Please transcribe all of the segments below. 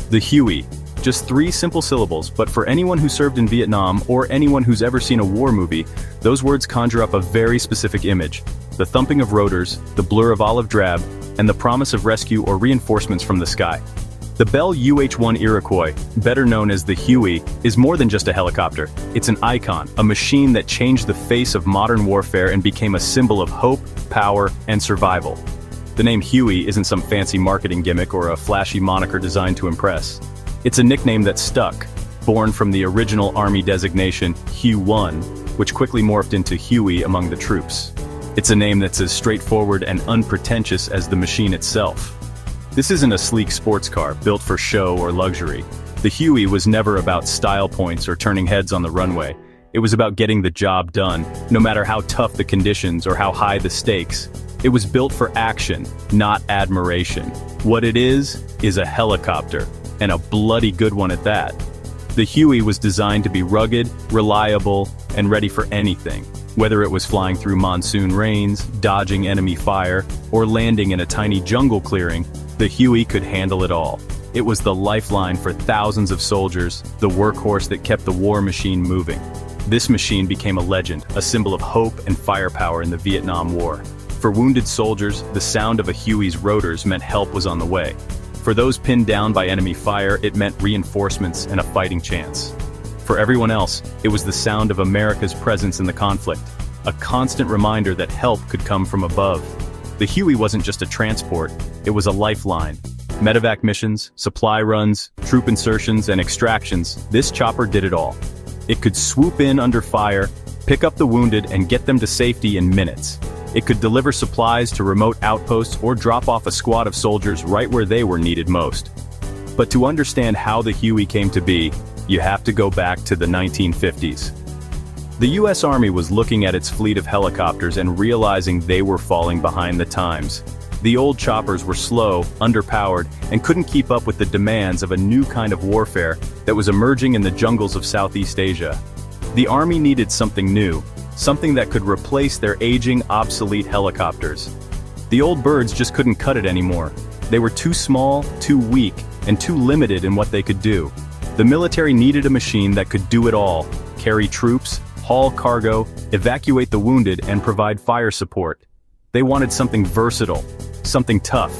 The Huey. Just 3 simple syllables, but for anyone who served in Vietnam or anyone who's ever seen a war movie, those words conjure up a very specific image. The thumping of rotors, the blur of olive drab, and the promise of rescue or reinforcements from the sky. The Bell UH-1 Iroquois, better known as the Huey, is more than just a helicopter. It's an icon, a machine that changed the face of modern warfare and became a symbol of hope, power, and survival. The name Huey isn't some fancy marketing gimmick or a flashy moniker designed to impress. It's a nickname that stuck, born from the original Army designation UH-1, which quickly morphed into Huey among the troops. It's a name that's as straightforward and unpretentious as the machine itself. This isn't a sleek sports car built for show or luxury. The Huey was never about style points or turning heads on the runway. It was about getting the job done, no matter how tough the conditions or how high the stakes. It was built for action, not admiration. What it is a helicopter, and a bloody good one at that. The Huey was designed to be rugged, reliable, and ready for anything. Whether it was flying through monsoon rains, dodging enemy fire, or landing in a tiny jungle clearing, the Huey could handle it all. It was the lifeline for thousands of soldiers, the workhorse that kept the war machine moving. This machine became a legend, a symbol of hope and firepower in the Vietnam War. For wounded soldiers, the sound of a Huey's rotors meant help was on the way. For those pinned down by enemy fire, it meant reinforcements and a fighting chance. For everyone else, it was the sound of America's presence in the conflict, a constant reminder that help could come from above. The Huey wasn't just a transport, it was a lifeline. Medevac missions, supply runs, troop insertions, and extractions, this chopper did it all. It could swoop in under fire, pick up the wounded, and get them to safety in minutes. It could deliver supplies to remote outposts or drop off a squad of soldiers right where they were needed most. But to understand how the Huey came to be, you have to go back to the 1950s. The US Army was looking at its fleet of helicopters and realizing they were falling behind the times. The old choppers were slow, underpowered, and couldn't keep up with the demands of a new kind of warfare that was emerging in the jungles of Southeast Asia. The Army needed something new, something that could replace their aging, obsolete helicopters. The old birds just couldn't cut it anymore. They were too small, too weak, and too limited in what they could do. The military needed a machine that could do it all: carry troops, haul cargo, evacuate the wounded, and provide fire support. They wanted something versatile, something tough,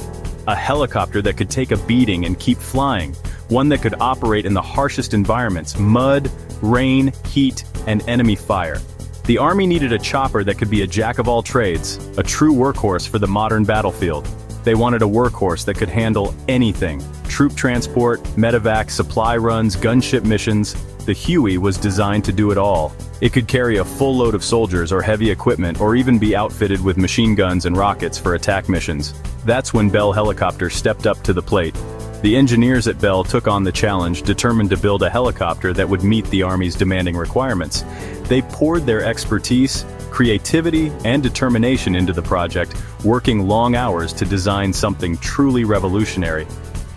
a helicopter that could take a beating and keep flying, one that could operate in the harshest environments: mud, rain, heat, and enemy fire. The Army needed a chopper that could be a jack of all trades, a true workhorse for the modern battlefield. They wanted a workhorse that could handle anything: troop transport, medevac, supply runs, gunship missions. The Huey was designed to do it all. It could carry a full load of soldiers or heavy equipment, or even be outfitted with machine guns and rockets for attack missions. That's when Bell Helicopter stepped up to the plate. The engineers at Bell took on the challenge, determined to build a helicopter that would meet the Army's demanding requirements. They poured their expertise, creativity, and determination into the project, working long hours to design something truly revolutionary.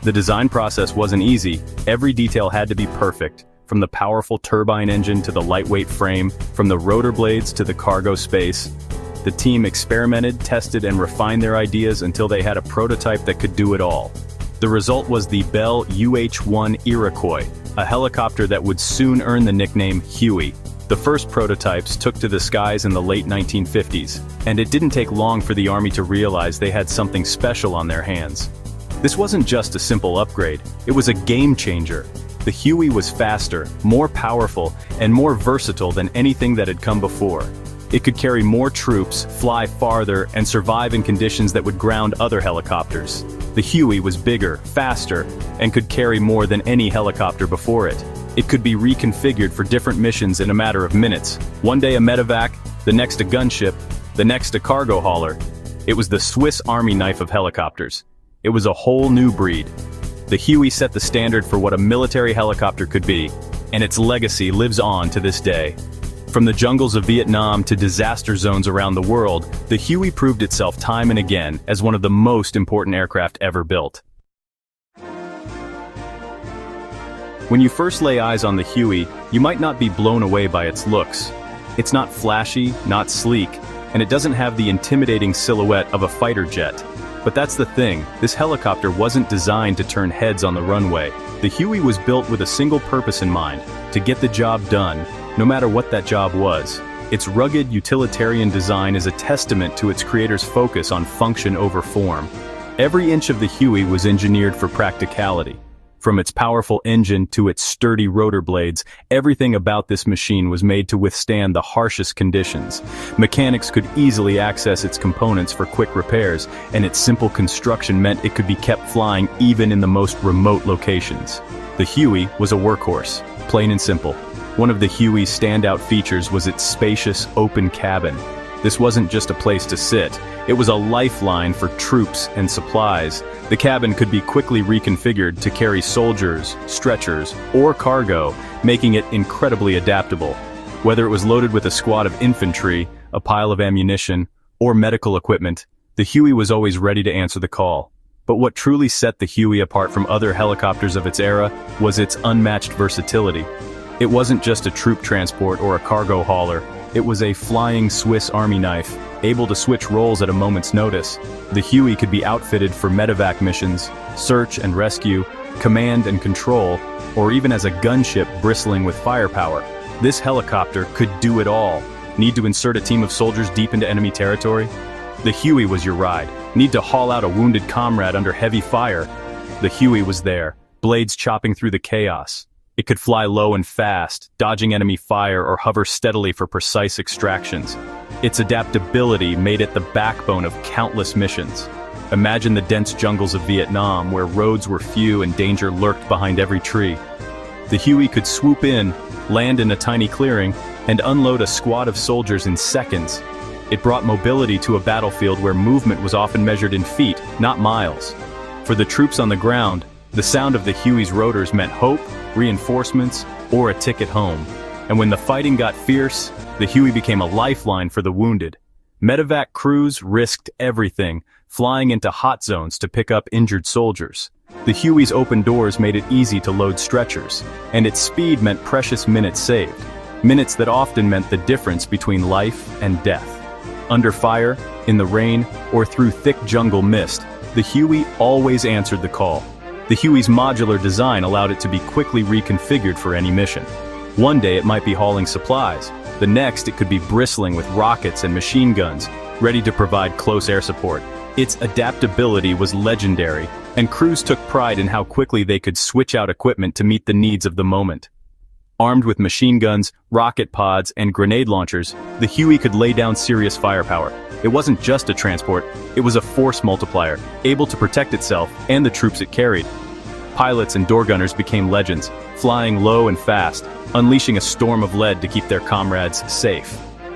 The design process wasn't easy. Every detail had to be perfect, from the powerful turbine engine to the lightweight frame, from the rotor blades to the cargo space. The team experimented, tested, and refined their ideas until they had a prototype that could do it all. The result was the Bell UH-1 Iroquois, a helicopter that would soon earn the nickname Huey. The first prototypes took to the skies in the late 1950s, and it didn't take long for the Army to realize they had something special on their hands. This wasn't just a simple upgrade, it was a game changer. The Huey was faster, more powerful, and more versatile than anything that had come before. It could carry more troops, fly farther, and survive in conditions that would ground other helicopters. The Huey was bigger, faster, and could carry more than any helicopter before it. It could be reconfigured for different missions in a matter of minutes. One day a medevac, the next a gunship, the next a cargo hauler. It was the Swiss Army knife of helicopters. It was a whole new breed. The Huey set the standard for what a military helicopter could be, and its legacy lives on to this day. From the jungles of Vietnam to disaster zones around the world, the Huey proved itself time and again as one of the most important aircraft ever built. When you first lay eyes on the Huey, you might not be blown away by its looks. It's not flashy, not sleek, and it doesn't have the intimidating silhouette of a fighter jet. But that's the thing, this helicopter wasn't designed to turn heads on the runway. The Huey was built with a single purpose in mind, to get the job done, no matter what that job was. Its rugged, utilitarian design is a testament to its creator's focus on function over form. Every inch of the Huey was engineered for practicality. From its powerful engine to its sturdy rotor blades, everything about this machine was made to withstand the harshest conditions. Mechanics could easily access its components for quick repairs, and its simple construction meant it could be kept flying even in the most remote locations. The Huey was a workhorse, plain and simple. One of the Huey's standout features was its spacious, open cabin. This wasn't just a place to sit, it was a lifeline for troops and supplies. The cabin could be quickly reconfigured to carry soldiers, stretchers, or cargo, making it incredibly adaptable. Whether it was loaded with a squad of infantry, a pile of ammunition, or medical equipment, the Huey was always ready to answer the call. But what truly set the Huey apart from other helicopters of its era was its unmatched versatility. It wasn't just a troop transport or a cargo hauler. It was a flying Swiss Army knife, able to switch roles at a moment's notice. The Huey could be outfitted for medevac missions, search and rescue, command and control, or even as a gunship bristling with firepower. This helicopter could do it all. Need to insert a team of soldiers deep into enemy territory? The Huey was your ride. Need to haul out a wounded comrade under heavy fire? The Huey was there, blades chopping through the chaos. It could fly low and fast, dodging enemy fire or hover steadily for precise extractions. Its adaptability made it the backbone of countless missions. Imagine the dense jungles of Vietnam, where roads were few and danger lurked behind every tree. The Huey could swoop in, land in a tiny clearing, and unload a squad of soldiers in seconds. It brought mobility to a battlefield where movement was often measured in feet, not miles. For the troops on the ground, the sound of the Huey's rotors meant hope, reinforcements, or a ticket home. And when the fighting got fierce, the Huey became a lifeline for the wounded. Medevac crews risked everything, flying into hot zones to pick up injured soldiers. The Huey's open doors made it easy to load stretchers, and its speed meant precious minutes saved. Minutes that often meant the difference between life and death. Under fire, in the rain, or through thick jungle mist, the Huey always answered the call. The Huey's modular design allowed it to be quickly reconfigured for any mission. One day it might be hauling supplies. The next it could be bristling with rockets and machine guns, ready to provide close air support. Its adaptability was legendary, and crews took pride in how quickly they could switch out equipment to meet the needs of the moment. Armed with machine guns, rocket pods, and grenade launchers, the Huey could lay down serious firepower. It wasn't just a transport, it was a force multiplier, able to protect itself and the troops it carried. Pilots and door gunners became legends, flying low and fast, unleashing a storm of lead to keep their comrades safe.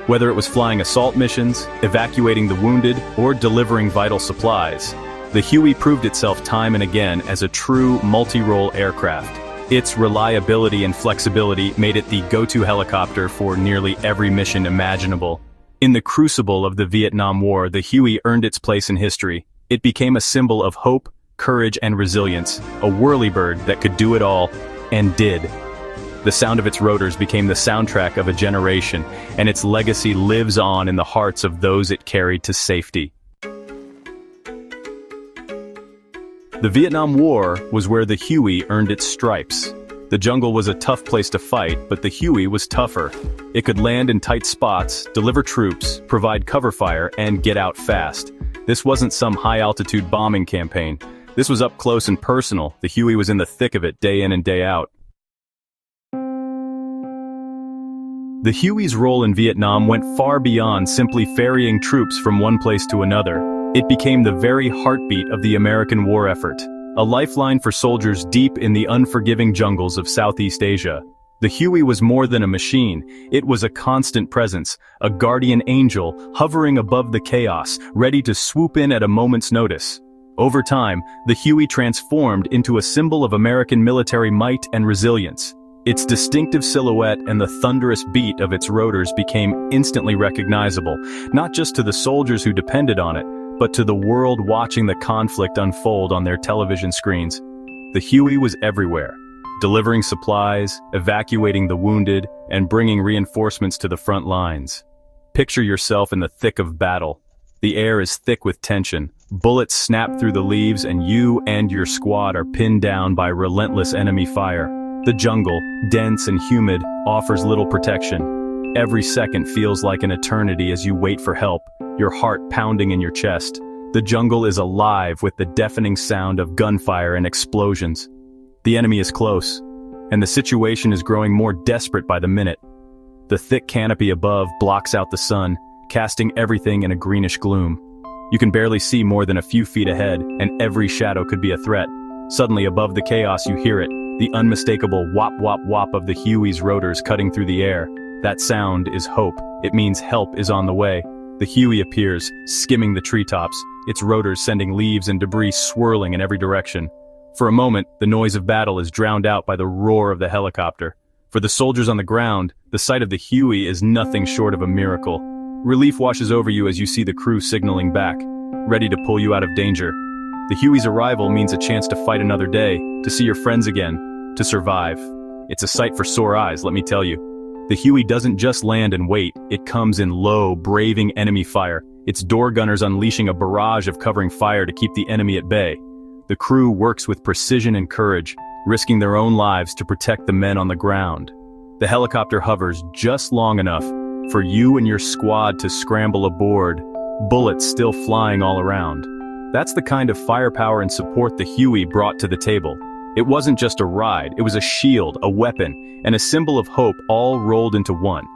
Whether it was flying assault missions, evacuating the wounded, or delivering vital supplies, the Huey proved itself time and again as a true multi-role aircraft. Its reliability and flexibility made it the go-to helicopter for nearly every mission imaginable. In the crucible of the Vietnam War, the Huey earned its place in history. It became a symbol of hope, courage, and resilience, a whirlybird that could do it all, and did. The sound of its rotors became the soundtrack of a generation, and its legacy lives on in the hearts of those it carried to safety. The Vietnam War was where the Huey earned its stripes. The jungle was a tough place to fight, but the Huey was tougher. It could land in tight spots, deliver troops, provide cover fire, and get out fast. This wasn't some high-altitude bombing campaign. This was up close and personal. The Huey was in the thick of it day in and day out. The Huey's role in Vietnam went far beyond simply ferrying troops from one place to another. It became the very heartbeat of the American war effort, a lifeline for soldiers deep in the unforgiving jungles of Southeast Asia. The Huey was more than a machine. It was a constant presence, a guardian angel hovering above the chaos, ready to swoop in at a moment's notice. Over time, the Huey transformed into a symbol of American military might and resilience. Its distinctive silhouette and the thunderous beat of its rotors became instantly recognizable, not just to the soldiers who depended on it, but to the world watching the conflict unfold on their television screens. The Huey was everywhere, delivering supplies, evacuating the wounded, and bringing reinforcements to the front lines. Picture yourself in the thick of battle. The air is thick with tension. Bullets snap through the leaves and you and your squad are pinned down by relentless enemy fire. The jungle, dense and humid, offers little protection. Every second feels like an eternity as you wait for help, your heart pounding in your chest. The jungle is alive with the deafening sound of gunfire and explosions. The enemy is close, and the situation is growing more desperate by the minute. The thick canopy above blocks out the sun, casting everything in a greenish gloom. You can barely see more than a few feet ahead, and every shadow could be a threat. Suddenly above the chaos you hear it, the unmistakable whop-whop-whop of the Huey's rotors cutting through the air. That sound is hope. It means help is on the way. The Huey appears, skimming the treetops, its rotors sending leaves and debris swirling in every direction. For a moment, the noise of battle is drowned out by the roar of the helicopter. For the soldiers on the ground, the sight of the Huey is nothing short of a miracle. Relief washes over you as you see the crew signaling back, ready to pull you out of danger. The Huey's arrival means a chance to fight another day, to see your friends again, to survive. It's a sight for sore eyes, let me tell you. The Huey doesn't just land and wait, it comes in low, braving enemy fire, its door gunners unleashing a barrage of covering fire to keep the enemy at bay. The crew works with precision and courage, risking their own lives to protect the men on the ground. The helicopter hovers just long enough for you and your squad to scramble aboard, bullets still flying all around. That's the kind of firepower and support the Huey brought to the table. It wasn't just a ride, it was a shield, a weapon, and a symbol of hope all rolled into one.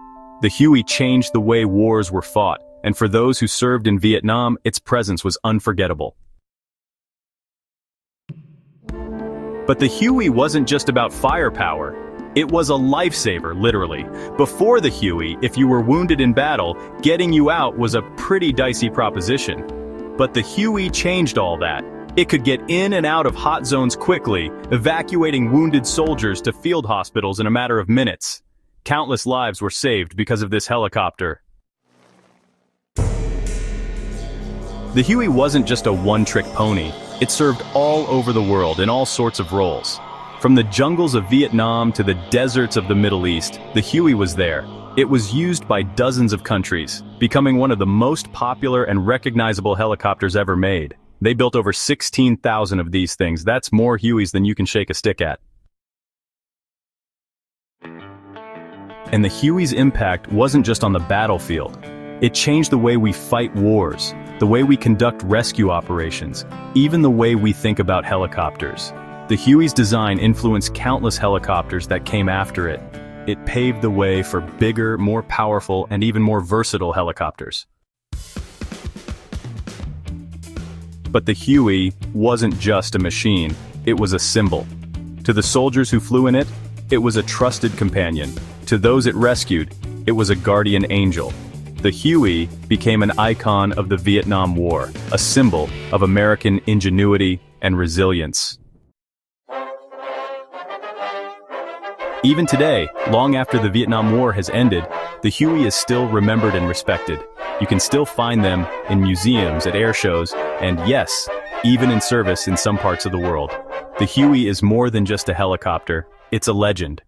The Huey changed the way wars were fought, and for those who served in Vietnam, its presence was unforgettable. But the Huey wasn't just about firepower. It was a lifesaver, literally. Before the Huey, if you were wounded in battle, getting you out was a pretty dicey proposition. But the Huey changed all that. It could get in and out of hot zones quickly, evacuating wounded soldiers to field hospitals in a matter of minutes. Countless lives were saved because of this helicopter. The Huey wasn't just a one-trick pony. It served all over the world in all sorts of roles. From the jungles of Vietnam to the deserts of the Middle East, the Huey was there. It was used by dozens of countries, becoming one of the most popular and recognizable helicopters ever made. They built over 16,000 of these things. That's more Hueys than you can shake a stick at. And the Huey's impact wasn't just on the battlefield. It changed the way we fight wars, the way we conduct rescue operations, even the way we think about helicopters. The Huey's design influenced countless helicopters that came after it. It paved the way for bigger, more powerful, and even more versatile helicopters. But the Huey wasn't just a machine, it was a symbol. To the soldiers who flew in it, it was a trusted companion. To those it rescued, it was a guardian angel. The Huey became an icon of the Vietnam War, a symbol of American ingenuity and resilience. Even today, long after the Vietnam War has ended, the Huey is still remembered and respected. You can still find them in museums, at air shows, and yes, even in service in some parts of the world. The Huey is more than just a helicopter, it's a legend.